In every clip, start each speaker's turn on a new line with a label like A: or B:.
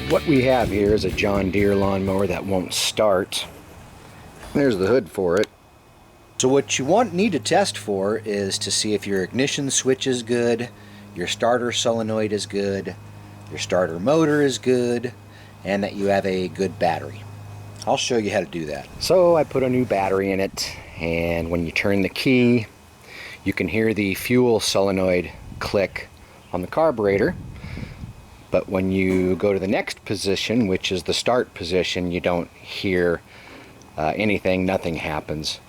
A: What we have here is a John Deere lawnmower that won't start. There's the hood for it. So what you need to test for is to see if your ignition switch is good, your starter solenoid is good, your starter motor is good, and that you have a good battery. I'll show you how to do that. So I put a new battery in it, and when you turn the key, you can hear the fuel solenoid click on the carburetor. But when you go to the next position, which is the start position, you don't hear anything, nothing happens.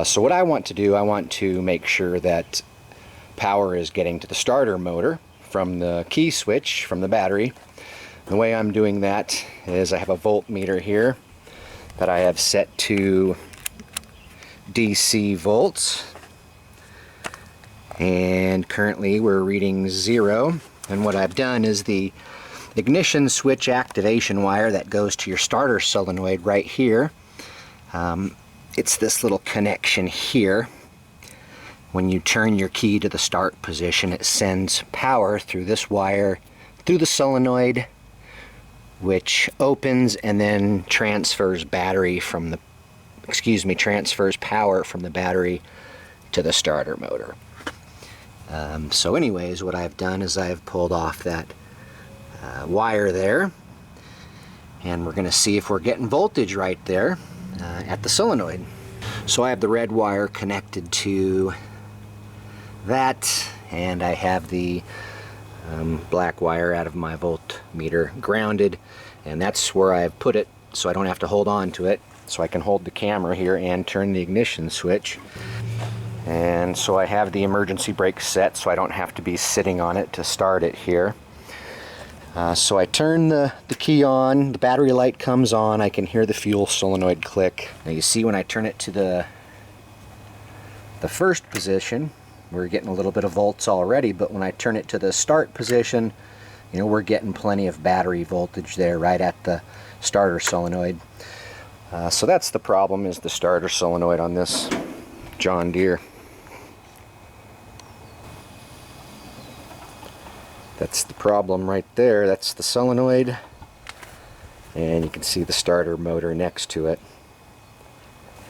A: So what I want to do, I want to make sure that power is getting to the starter motor from the key switch, from the battery. The way I'm doing that is I have a voltmeter here that I have set to DC volts. And currently we're reading 0. And what I've done is the ignition switch activation wire that goes to your starter solenoid right here. It's this little connection here. When you turn your key to the start position, it sends power through this wire, through the solenoid, which opens and then transfers power from the battery to the starter motor. So anyways, what I've done is I've pulled off that wire there, and we're going to see if we're getting voltage right there at the solenoid. So I have the red wire connected to that, and I have the black wire out of my voltmeter grounded, and that's where I've put it so I don't have to hold on to it, so I can hold the camera here and turn the ignition switch. And so I have the emergency brake set so I don't have to be sitting on it to start it here. So I turn the key on, the battery light comes on, I can hear the fuel solenoid click. Now you see when I turn it to the first position, we're getting a little bit of volts already, but when I turn it to the start position, you know, we're getting plenty of battery voltage there right at the starter solenoid. So that's the problem, is the starter solenoid on this John Deere. That's the problem right there. That's the solenoid, and you can see the starter motor next to it.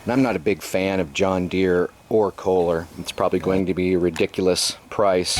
A: And I'm not a big fan of John Deere or Kohler. It's probably going to be a ridiculous price.